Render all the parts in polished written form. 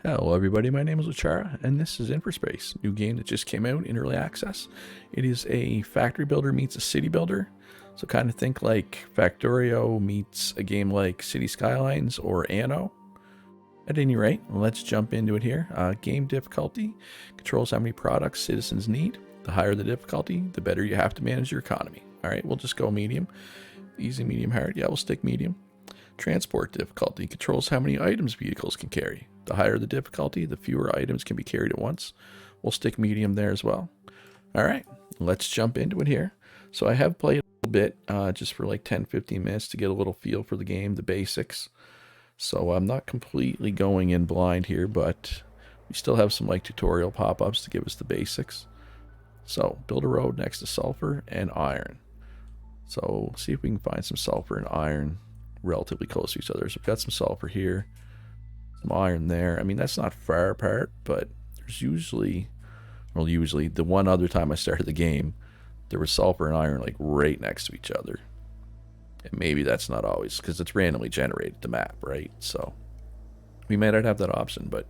Hello everybody, my name is Luchara, and this is Infraspace, new game that just came out in early access. It is a factory builder meets a city builder, so kind of think like Factorio meets a game like City Skylines or Anno. At any rate, let's jump into it here. Game difficulty controls how many products citizens need. The higher the difficulty, the better you have to manage your economy. Alright, we'll just go medium. Easy, medium, hard. Yeah, we'll stick medium. Transport difficulty controls how many items vehicles can carry. The higher the difficulty, the fewer items can be carried at once. We'll stick medium there as well. All right, let's jump into it here. So I have played a little bit just for like 10-15 minutes to get a little feel for the game, the basics. So I'm not completely going in blind here, but we still have some like tutorial pop-ups to give us the basics. So build a road next to sulfur and iron. So see if we can find some sulfur and iron relatively close to each other. So we've got some sulfur here, some iron there. I mean, that's not far apart, but there's usually the one other time I started the game, there was sulfur and iron like right next to each other. And maybe that's not always because it's randomly generated the map, right? So we may not have that option, but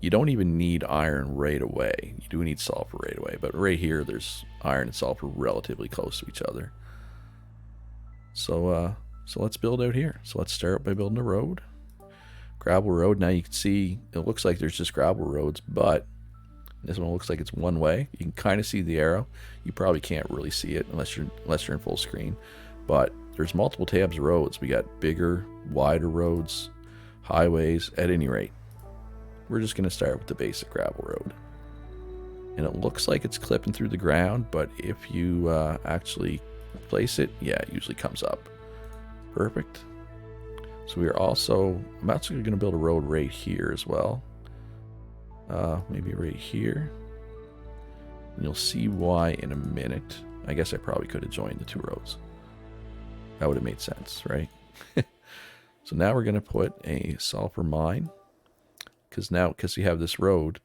you don't even need iron right away. You do need sulfur right away, but right here there's iron and sulfur relatively close to each other. So let's build out here. So let's start by building a road. Gravel road. Now you can see it looks like there's just gravel roads, but this one looks like it's one way. You can kind of see the arrow. You probably can't really see it unless you're in full screen. But there's multiple tabs of roads. We got bigger, wider roads, highways. At any rate, we're just going to start with the basic gravel road. And it looks like it's clipping through the ground, but if you actually place it, yeah, it usually comes up. Perfect. So I'm actually going to build a road right here as well. Maybe right here. And you'll see why in a minute. I guess I probably could have joined the two roads. That would have made sense, right? So now we're going to put a sulfur mine. Because we have this road,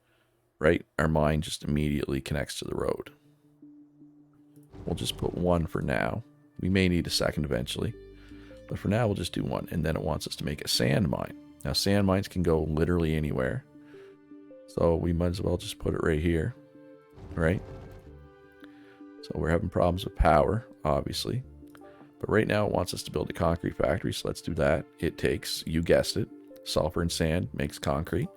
right? Our mine just immediately connects to the road. We'll just put one for now. We may need a second eventually. But for now, we'll just do one. And then it wants us to make a sand mine. Now, sand mines can go literally anywhere. So we might as well just put it right here. Right? So we're having problems with power, obviously. But right now, it wants us to build a concrete factory. So let's do that. It takes, you guessed it, sulfur and sand makes concrete.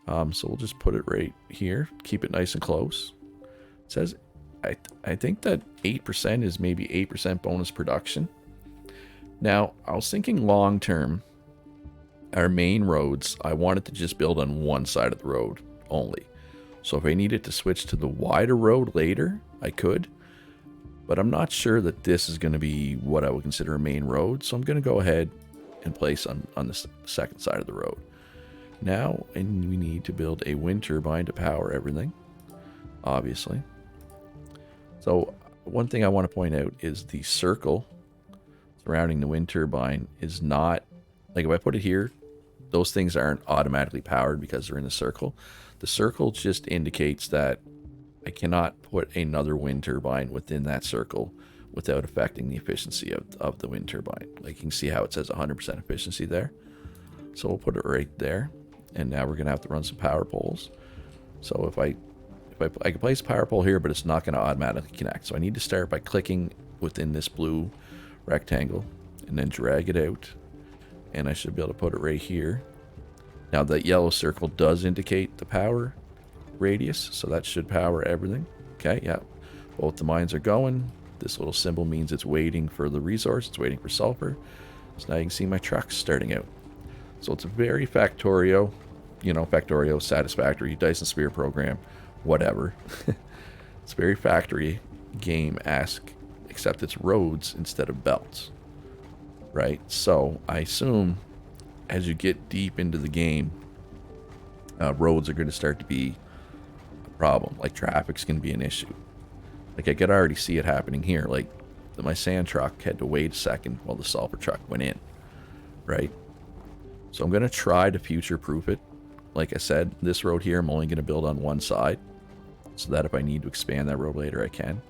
So we'll just put it right here. Keep it nice and close. It says, I think that 8% is maybe 8% bonus production. Now, I was thinking long term, our main roads, I wanted to just build on one side of the road only. So if I needed to switch to the wider road later, I could. But I'm not sure that this is going to be what I would consider a main road. So I'm going to go ahead and place on the second side of the road. Now, and we need to build a wind turbine to power everything, obviously. So one thing I want to point out is the circle surrounding the wind turbine is not, like if I put it here, those things aren't automatically powered because they're in the circle. The circle just indicates that I cannot put another wind turbine within that circle without affecting the efficiency of the wind turbine. Like you can see how it says 100% efficiency there. So we'll put it right there. And now we're going to have to run some power poles. So if I can place a power pole here, but it's not going to automatically connect. So I need to start by clicking within this blue rectangle and then drag it out, and I should be able to put it right here. Now that yellow circle does indicate the power radius, so that should power everything. Okay, yeah, both the mines are going. This little symbol means it's waiting for the resource, it's waiting for sulfur. So now you can see my trucks starting out. So it's a very factorio, factorio, satisfactory, Dyson Sphere program, whatever. It's very factory game-esque, except it's roads instead of belts, right? So I assume as you get deep into the game, roads are going to start to be a problem. Like traffic's going to be an issue. Like I could already see it happening here. Like my sand truck had to wait a second while the sulfur truck went in, right? So I'm going to try to future-proof it. Like I said, this road here, I'm only going to build on one side so that if I need to expand that road later, I can.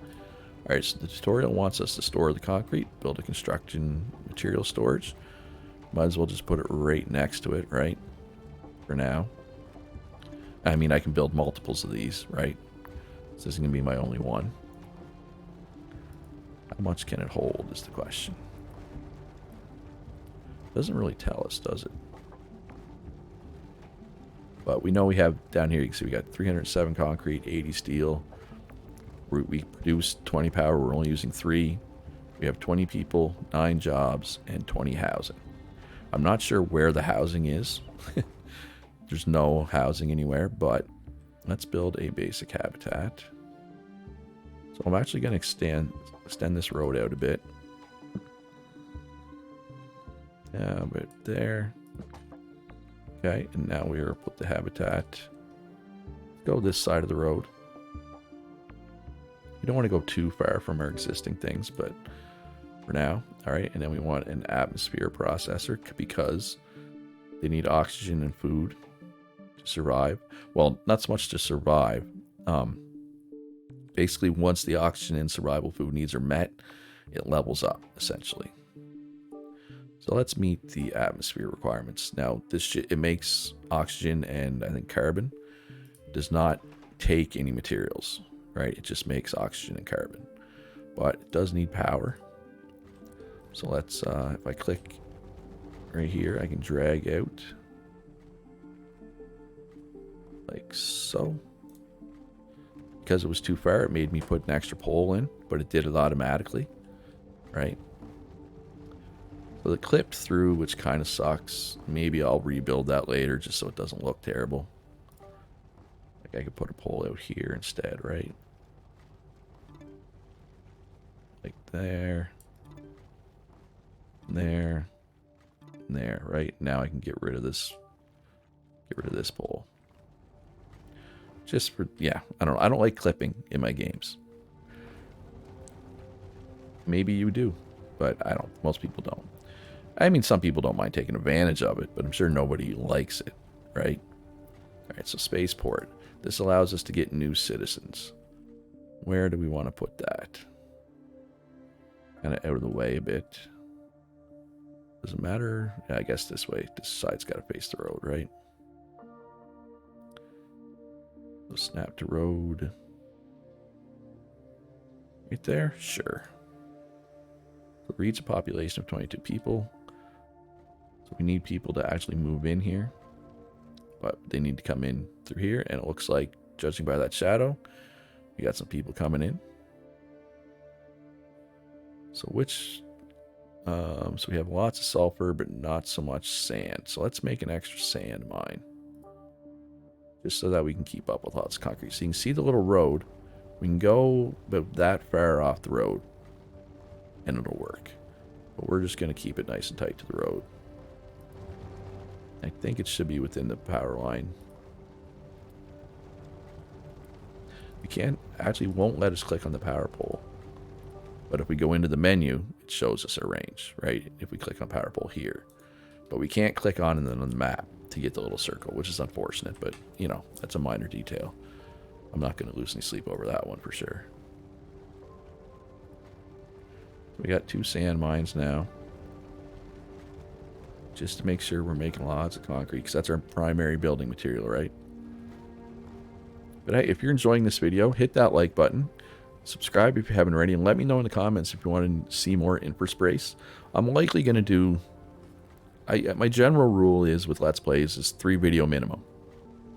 All right, so the tutorial wants us to store the concrete, build a construction material storage. Might as well just put it right next to it, right? For now. I mean, I can build multiples of these, right? This isn't going to be my only one. How much can it hold is the question. Doesn't really tell us, does it? But we know we have down here, you can see we got 307 concrete, 80 steel. We produce 20 power, we're only using 3. We have 20 people, 9 jobs, and 20 housing. I'm not sure where the housing is. There's no housing anywhere, but let's build a basic habitat. So I'm actually going to extend this road out a bit. Yeah, but there. Okay, and now we are put the habitat. Go this side of the road. You don't want to go too far from our existing things, but for now. All right, and then we want an atmosphere processor because they need oxygen and food to survive. Well, not so much to survive. Basically, once the oxygen and survival food needs are met, it levels up, essentially. So let's meet the atmosphere requirements. Now, it makes oxygen and I think carbon. It does not take any materials, right? It just makes oxygen and carbon. But it does need power. So let's, if I click right here, I can drag out like so. Because it was too far, it made me put an extra pole in, but it did it automatically, right? So it clipped through, which kind of sucks. Maybe I'll rebuild that later just so it doesn't look terrible. Like I could put a pole out here instead, right? Like there. There. And there, right? Now I can get rid of this. Get rid of this pole. Just for, yeah, I don't know. I don't like clipping in my games. Maybe you do, but I don't. Most people don't. I mean, some people don't mind taking advantage of it, but I'm sure nobody likes it, right? All right, so spaceport. This allows us to get new citizens. Where do we want to put that? Kind of out of the way a bit. Does it matter? Yeah, I guess this way. This side's got to face the road, right? So snap to road. Right there? Sure. So it reads a population of 22 people. So we need people to actually move in here. But they need to come in through here. And it looks like, judging by that shadow, we got some people coming in. So which... so we have lots of sulfur, but not so much sand. So let's make an extra sand mine. Just so that we can keep up with lots of concrete. So you can see the little road. We can go about that far off the road. And it'll work. But we're just going to keep it nice and tight to the road. I think it should be within the power line. We can't, actually won't let us click on the power pole. But if we go into the menu, it shows us our range, right? If we click on power pole here. But we can't click on it on the map to get the little circle, which is unfortunate, but, you know, that's a minor detail. I'm not going to lose any sleep over that one for sure. We got 2 sand mines now. Just to make sure we're making lots of concrete, because that's our primary building material, right? But hey, if you're enjoying this video, hit that like button. Subscribe if you haven't already, and let me know in the comments if you want to see more Infraspace. I'm likely going to do... my general rule is with Let's Plays is 3 video minimum.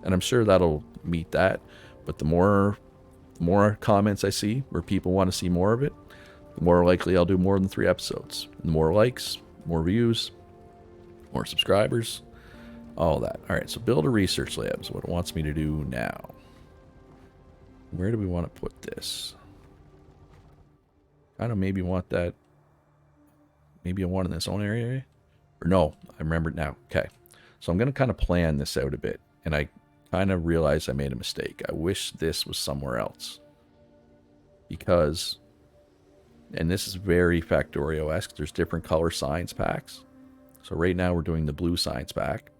And I'm sure that'll meet that. But the more comments I see where people want to see more of it, the more likely I'll do more than 3 episodes. The more likes, more views, more subscribers, all that. All right, so build a research lab is what it wants me to do now. Where do we want to put this? I don't know, maybe want that. Maybe I want in this own area. Or no, I remember it now. Okay. So I'm going to kind of plan this out a bit. And I kind of realized I made a mistake. I wish this was somewhere else. Because, and this is very Factorio-esque, there's different color science packs. So right now we're doing the blue science pack.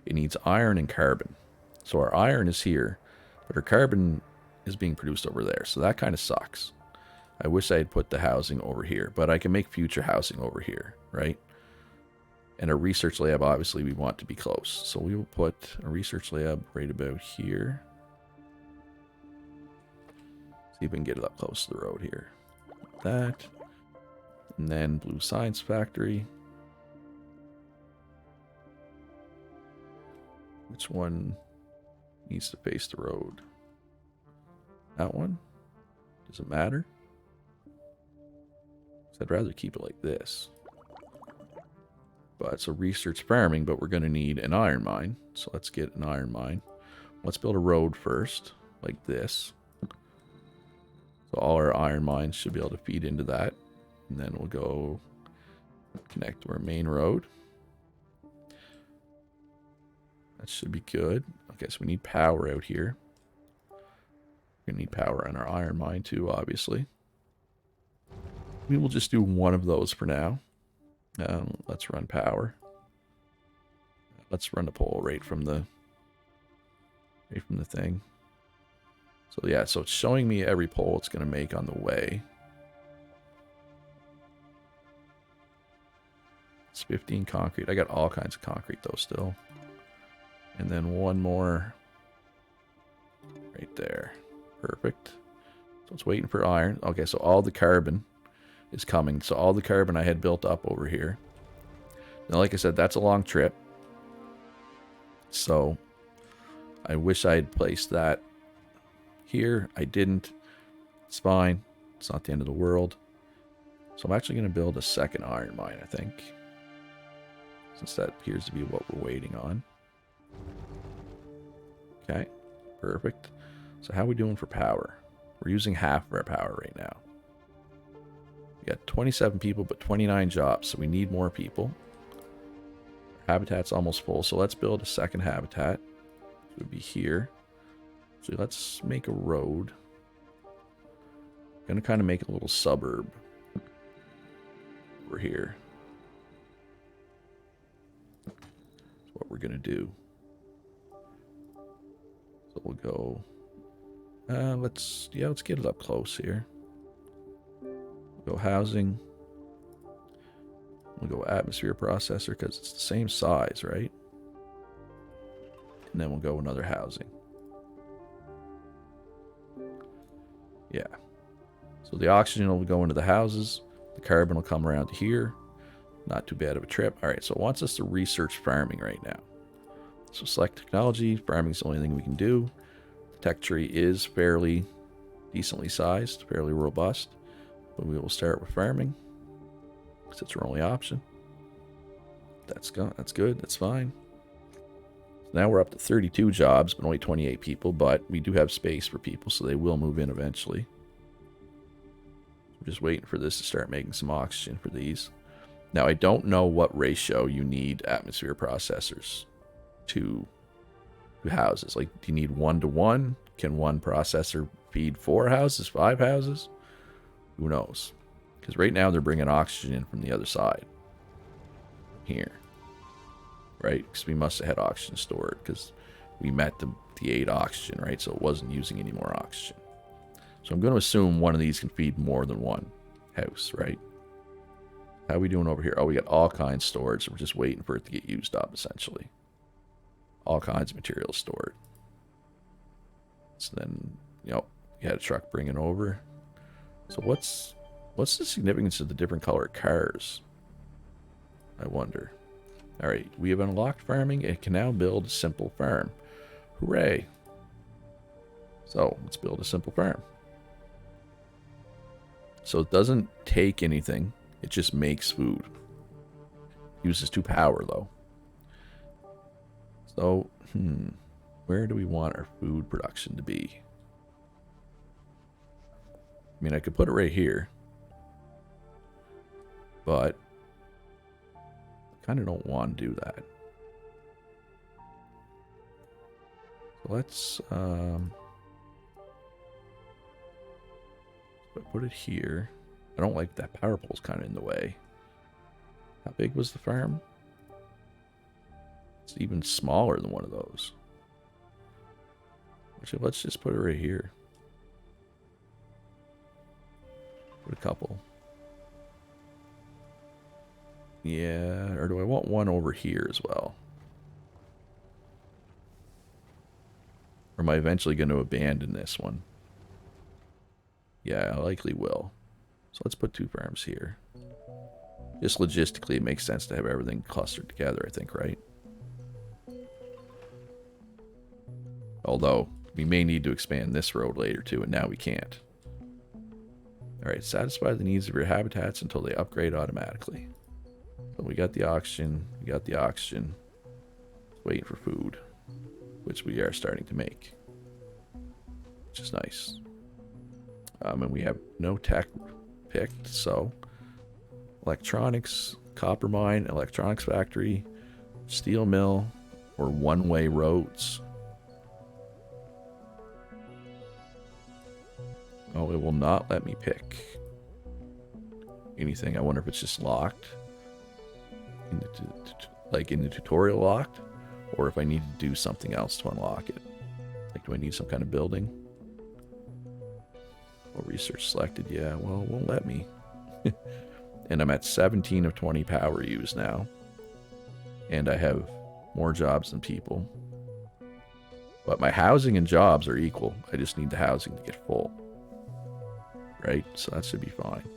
It needs iron and carbon. So our iron is here, but our carbon is being produced over there. So that kind of sucks. I wish I had put the housing over here, but I can make future housing over here, right? And a research lab, obviously, we want to be close. So we will put a research lab right about here. See if we can get it up close to the road here. That. And then blue science factory. Which one needs to face the road? That one? Does it matter? I'd rather keep it like this. But it's a research farming, but we're going to need an iron mine. So let's get an iron mine. Let's build a road first, like this. So all our iron mines should be able to feed into that. And then we'll go connect to our main road. That should be good. Okay, so we need power out here. We're going to need power on our iron mine too, obviously. We will just do one of those for now. Let's run power. Let's run the pole right from the thing. So yeah, so it's showing me every pole it's going to make on the way. It's 15 concrete. I got all kinds of concrete though still. And then one more right there. Perfect. So it's waiting for iron. Okay, so all the carbon is coming. So all the carbon I had built up over here. Now, like I said, that's a long trip. So I wish I had placed that here. I didn't. It's fine. It's not the end of the world. So I'm actually going to build a second iron mine, I think. Since that appears to be what we're waiting on. Okay, perfect. So how are we doing for power? We're using half of our power right now. We got 27 people, but 29 jobs, so we need more people. Our habitat's almost full, so let's build a second habitat. It would be here. So let's make a road. I'm gonna kind of make a little suburb over here. That's what we're gonna do. So we'll go. Let's get it up close here. We'll go housing. We'll go atmosphere processor because it's the same size, right? And then we'll go another housing. Yeah. So the oxygen will go into the houses. The carbon will come around to here. Not too bad of a trip. All right, so it wants us to research farming right now. So select technology. Farming is the only thing we can do. The tech tree is fairly decently sized, fairly robust. But we will start with farming because it's our only option. That's good. That's fine. So now we're up to 32 jobs, but only 28 people. But we do have space for people, so they will move in eventually. We're just waiting for this to start making some oxygen for these. Now, I don't know what ratio you need atmosphere processors to houses. Like, do you need 1-to-1? Can one processor feed 4 houses, 5 houses? Who knows? Because right now they're bringing oxygen in from the other side. Here. Right? Because we must have had oxygen stored because we met the 8 oxygen, right? So it wasn't using any more oxygen. So I'm going to assume one of these can feed more than one house, right? How are we doing over here? Oh, we got all kinds stored, so we're just waiting for it to get used up, essentially. All kinds of materials stored. So then, you know, we had a truck bringing over. So what's the significance of the different colored cars? I wonder. All right, we have unlocked farming and can now build a simple farm. Hooray! So let's build a simple farm. So it doesn't take anything. It just makes food. Uses 2 power, though. So, where do we want our food production to be? I mean, I could put it right here. But I kind of don't want to do that. So let's put it here. I don't like that power pole's kind of in the way. How big was the farm? It's even smaller than one of those. Actually, let's just put it right here. Put a couple. Yeah, or do I want one over here as well? Or am I eventually going to abandon this one? Yeah, I likely will. So let's put 2 farms here. Just logistically, it makes sense to have everything clustered together, I think, right? Although, we may need to expand this road later, too, and now we can't. Alright, satisfy the needs of your habitats until they upgrade automatically. So we got the oxygen, waiting for food, which we are starting to make, which is nice. And we have no tech picked, so electronics, copper mine, electronics factory, steel mill, or one-way roads. Oh, it will not let me pick anything. I wonder if it's just locked, like in the tutorial locked, or if I need to do something else to unlock it. Like, do I need some kind of building? Oh, research selected. Yeah, well, it won't let me. And I'm at 17 of 20 power use now. And I have more jobs than people. But my housing and jobs are equal. I just need the housing to get full. Right? So that should be fine.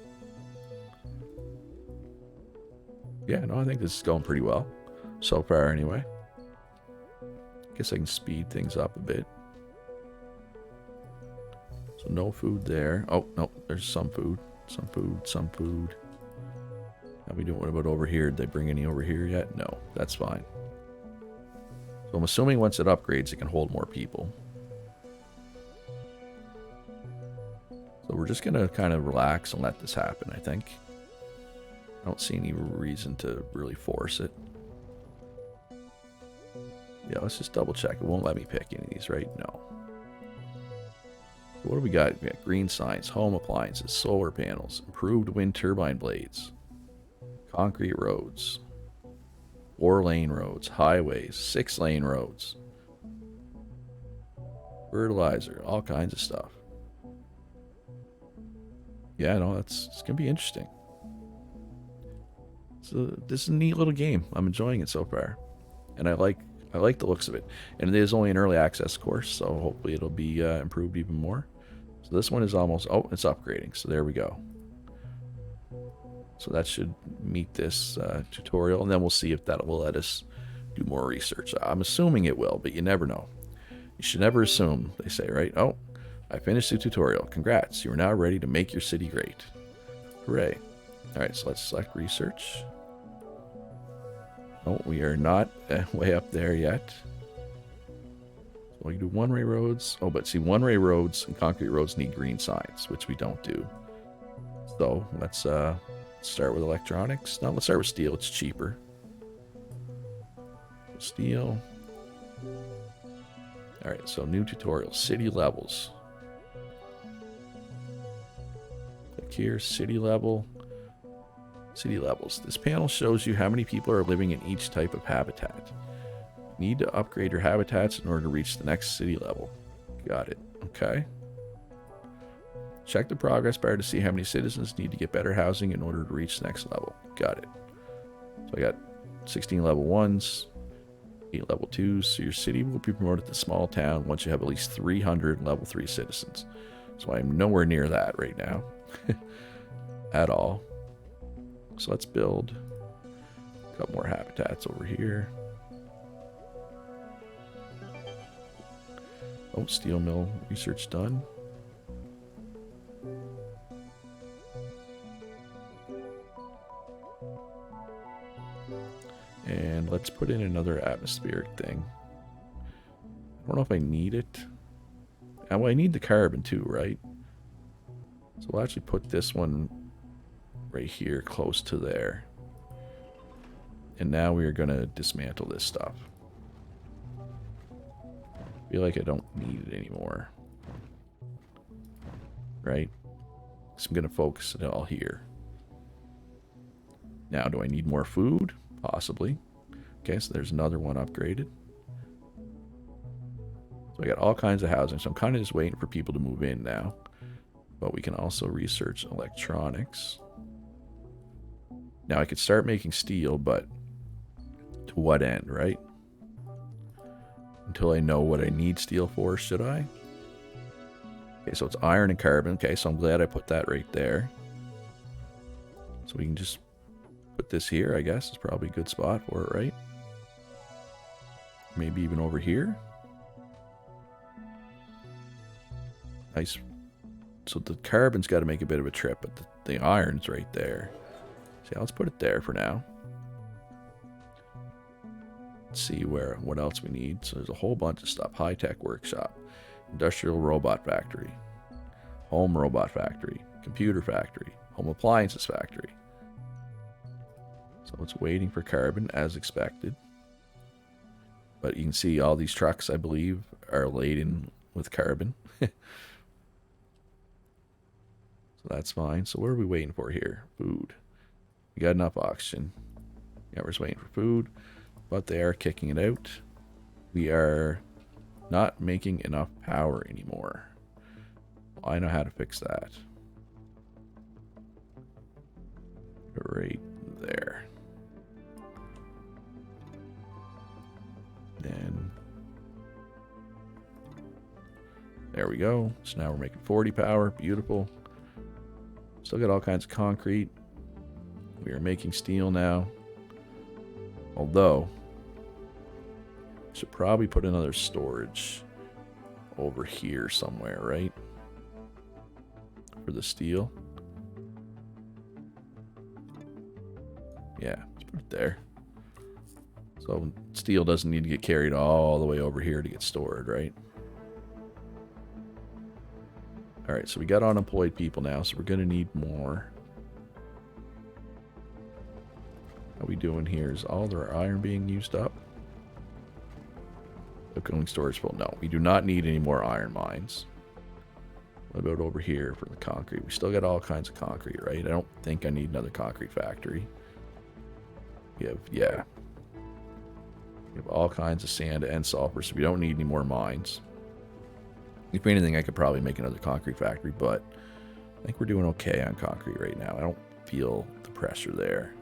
Yeah, no, I think this is going pretty well. So far, anyway. Guess I can speed things up a bit. So no food there. Oh, no, there's some food. Some food. How we doing? What about over here? Did they bring any over here yet? No, that's fine. So I'm assuming once it upgrades, it can hold more people. So we're just going to kind of relax and let this happen, I think. I don't see any reason to really force it. Yeah, let's just double check. It won't let me pick any of these, right? No. What do we got? We got green signs, home appliances, solar panels, improved wind turbine blades, concrete roads, 4-lane roads, highways, 6-lane roads, fertilizer, all kinds of stuff. Yeah, no, it's going to be interesting. So this is a neat little game. I'm enjoying it so far. And I like the looks of it. And it is only an early access course, so hopefully it'll be improved even more. So this one is almost... Oh, it's upgrading. So there we go. So that should meet this tutorial. And then we'll see if that will let us do more research. I'm assuming it will, but you never know. You should never assume, they say, right? Oh, I finished the tutorial. Congrats. You are now ready to make your city great. Hooray. Alright, so let's select research. Oh, we are not way up there yet. So we can do one-way roads. Oh, but see, one-way roads and concrete roads need green signs, which we don't do. So let's start with electronics. No, let's start with steel. It's cheaper. Steel. Alright, so new tutorial. City levels. Click here, city level. City levels. This panel shows you how many people are living in each type of habitat. You need to upgrade your habitats in order to reach the next city level. Got it. Okay. Check the progress bar to see how many citizens need to get better housing in order to reach the next level. Got it. So I got 16 level 1s, 8 level 2s. So your city will be promoted to small town once you have at least 300 level 3 citizens. So I'm nowhere near that right now. At all. So let's build a couple more habitats over here. Oh, steel mill research done. And let's put in another atmospheric thing. I don't know if I need it. Well, I need the carbon too, right? So we'll actually put this one right here close to there. And now we are going to dismantle this stuff. I feel like I don't need it anymore. Right? So I'm going to focus it all here. Now, do I need more food? Possibly. Okay, so there's another one upgraded. So I got all kinds of housing. So I'm kind of just waiting for people to move in now. But we can also research electronics. Now I could start making steel, but to what end, right? Until I know what I need steel for, should I? Okay, so it's iron and carbon. Okay, so I'm glad I put that right there. So we can just put this here, I guess. It's probably a good spot for it, right? Maybe even over here. Nice. So the carbon's got to make a bit of a trip, but the iron's right there. So yeah, let's put it there for now. Let's see what else we need. So there's a whole bunch of stuff. High-tech workshop, industrial robot factory, home robot factory, computer factory, home appliances factory. So it's waiting for carbon as expected. But you can see all these trucks, I believe, are laden with carbon. So that's fine. So what are we waiting for here? Food. We got enough oxygen. Yeah, we're just waiting for food. But they are kicking it out. We are not making enough power anymore. Well, I know how to fix that. Right there. Then there we go. So now we're making 40 power. Beautiful. Still got all kinds of concrete. We are making steel now. Although, should probably put another storage over here somewhere, right? For the steel. Yeah, let's put it there. So steel doesn't need to get carried all the way over here to get stored, right? Alright, so we got unemployed people now, so we're going to need more. How we doing here? Is all of our iron being used up? Cooling storage full. No, we do not need any more iron mines. What about over here for the concrete? We still got all kinds of concrete, right? I don't think I need another concrete factory. We have, yeah. We have all kinds of sand and sulfur, so we don't need any more mines. If anything, I could probably make another concrete factory, but I think we're doing okay on concrete right now. I don't feel the pressure there.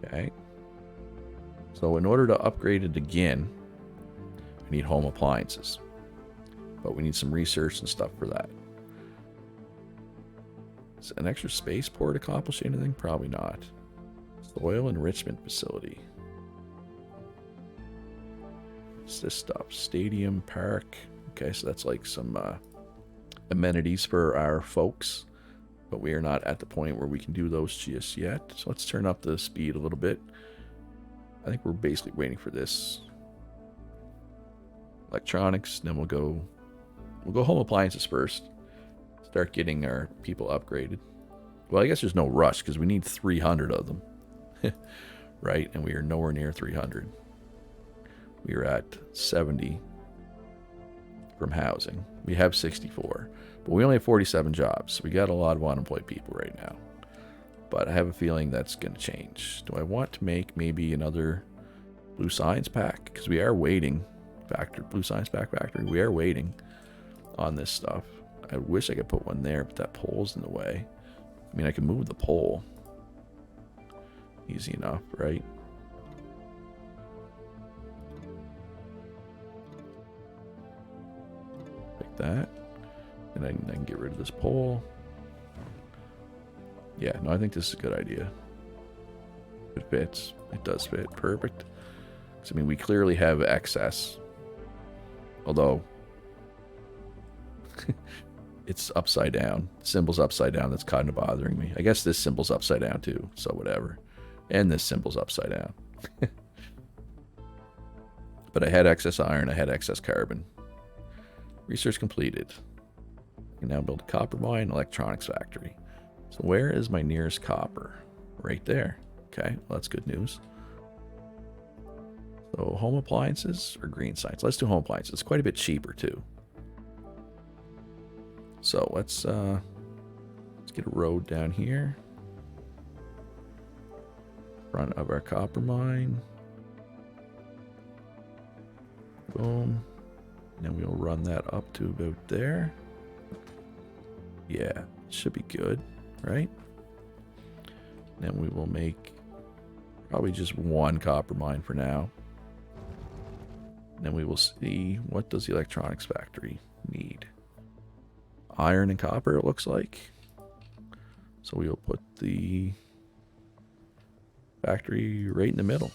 Okay. So in order to upgrade it again, we need home appliances. But we need some research and stuff for that. Does an extra spaceport accomplish anything? Probably not. Soil enrichment facility. What's this stuff? Stadium, park. Okay, so that's like some amenities for our folks. But we are not at the point where we can do those just yet. So let's turn up the speed a little bit. I think we're basically waiting for this. Electronics, then we'll go home appliances first. Start getting our people upgraded. Well, I guess there's no rush because we need 300 of them. Right? And we are nowhere near 300. We are at 70 from housing. We have 64. But we only have 47 jobs. So we got a lot of unemployed people right now. But I have a feeling that's going to change. Do I want to make maybe another blue science pack? Because we are waiting. Blue science pack factory. We are waiting on this stuff. I wish I could put one there, but that pole's in the way. I mean, I can move the pole. Easy enough, right? Like that. And I can get rid of this pole. Yeah, no, I think this is a good idea. It fits. It does fit. Perfect. I mean, we clearly have excess. Although, it's upside down. The symbol's upside down. That's kind of bothering me. I guess this symbol's upside down too, so whatever. And this symbol's upside down. But I had excess iron. I had excess carbon. Research completed. I can now build a copper mine, electronics factory. So where is my nearest copper? Right there. Okay, well, that's good news. So home appliances or green science? Let's do home appliances. It's quite a bit cheaper too. So let's get a road down here. Front of our copper mine. Boom. And then we'll run that up to about there. Yeah, should be good, right? And we will make probably just one copper mine for now. And then we will see, what does the electronics factory need? Iron and copper, it looks like. So we will put the factory right in the middle.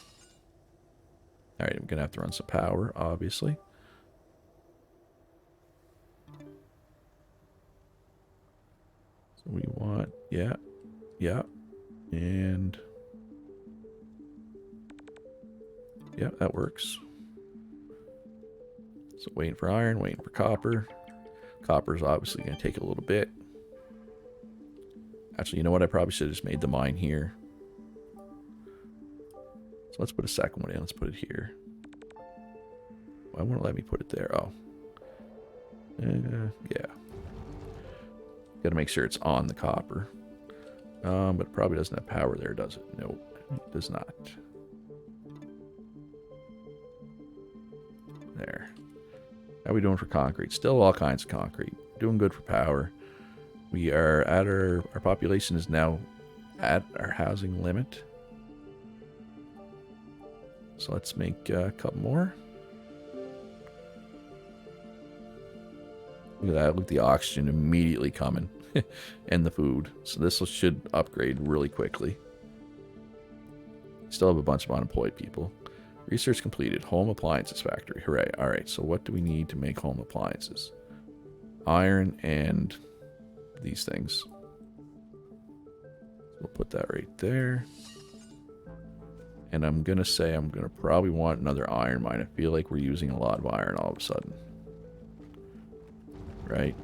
All right, I'm going to have to run some power, obviously. So we want, yeah, and yeah, that works. So waiting for iron, waiting for copper. Copper is obviously going to take a little bit. Actually, you know what? I probably should have just made the mine here. So let's put a second one in. Let's put it here. Why won't it let me put it there? Oh. Yeah. Got to make sure it's on the copper. But it probably doesn't have power there, does it? Nope, it does not. There. How are we doing for concrete? Still all kinds of concrete. Doing good for power. We are at our population is now at our housing limit. So let's make a couple more. Look at that. Look at the oxygen immediately coming. And the food. So this should upgrade really quickly. Still have a bunch of unemployed people. Research completed. Home appliances factory. Hooray. Alright, so what do we need to make home appliances? Iron and these things. We'll put that right there. And I'm going to say I'm going to probably want another iron mine. I feel like we're using a lot of iron all of a sudden. Right?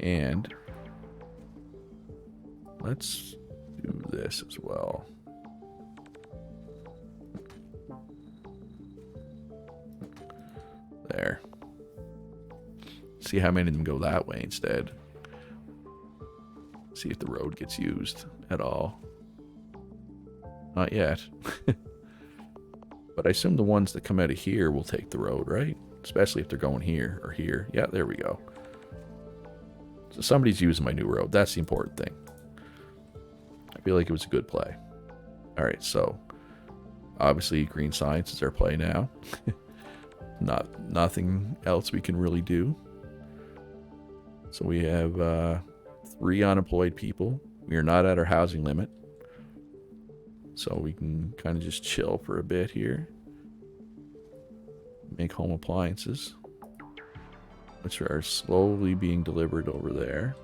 And let's do this as well. There. See how many of them go that way instead. See if the road gets used at all. Not yet. But I assume the ones that come out of here will take the road, right? Especially if they're going here or here. Yeah, there we go. So somebody's using my new road. That's the important thing. I feel like it was a good play. Alright, so obviously green science is our play now. Nothing else we can really do. So we have 3 unemployed people. We are not at our housing limit. So we can kind of just chill for a bit here. Make home appliances, which are slowly being delivered over there.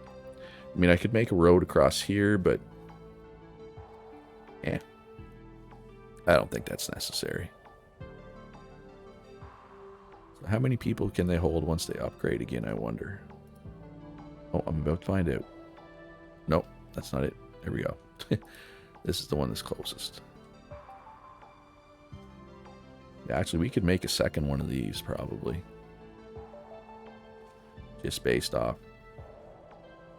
I mean, I could make a road across here, but I don't think that's necessary. So how many people can they hold once they upgrade again, I wonder? Oh, I'm about to find out. Nope, that's not it. There we go. This is the one that's closest. Yeah, actually, we could make a second one of these, probably. Just based off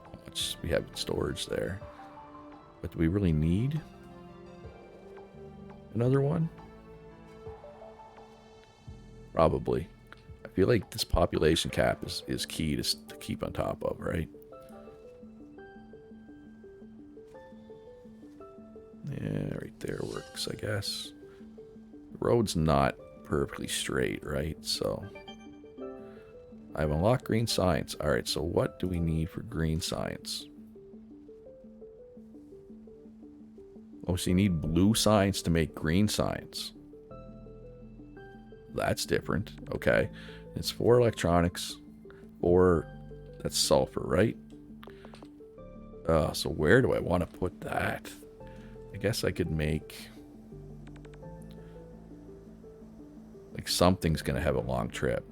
how much we have in storage there. But do we really need another one? Probably. I feel like this population cap is key to keep on top of, right? Yeah, right there works, I guess. The road's not perfectly straight, right? So I've unlocked green science. All right, so what do we need for green science? Oh, so you need blue science to make green science. That's different. Okay. It's 4 electronics, 4, that's sulfur, right? So where do I want to put that? I guess I could make... like something's going to have a long trip.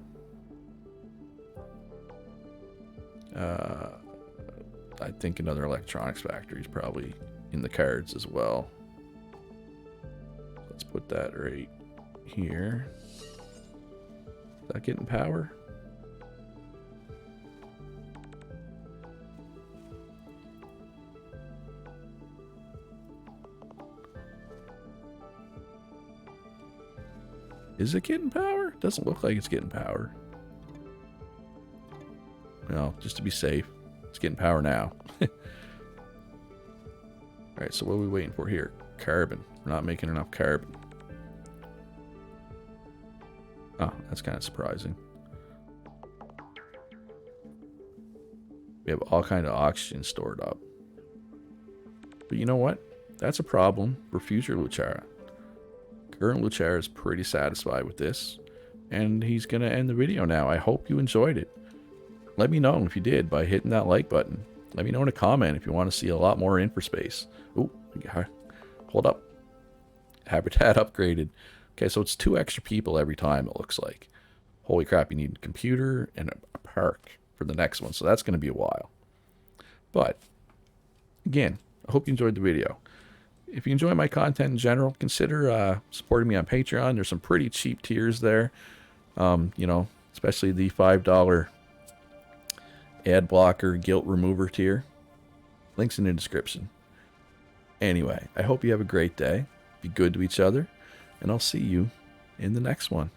I think another electronics factory is probably in the cards as well. Let's put that right here. Is that getting power? Is it getting power? Doesn't look like it's getting power. Well, just to be safe, it's getting power now. Alright, so what are we waiting for here? Carbon. We're not making enough carbon. Oh, that's kind of surprising. We have all kind of oxygen stored up. But you know what? That's a problem for future Luchara. Current Luchara is pretty satisfied with this. And he's going to end the video now. I hope you enjoyed it. Let me know if you did by hitting that like button. Let me know in a comment if you want to see a lot more Infraspace. Ooh, hold up. Habitat upgraded. Okay, so it's 2 extra people every time, it looks like. Holy crap, you need a computer and a park for the next one. So that's going to be a while. But, again, I hope you enjoyed the video. If you enjoy my content in general, consider supporting me on Patreon. There's some pretty cheap tiers there. You know, especially the $5 ad blocker guilt remover tier. Links in the description. Anyway, I hope you have a great day. Be good to each other. And I'll see you in the next one.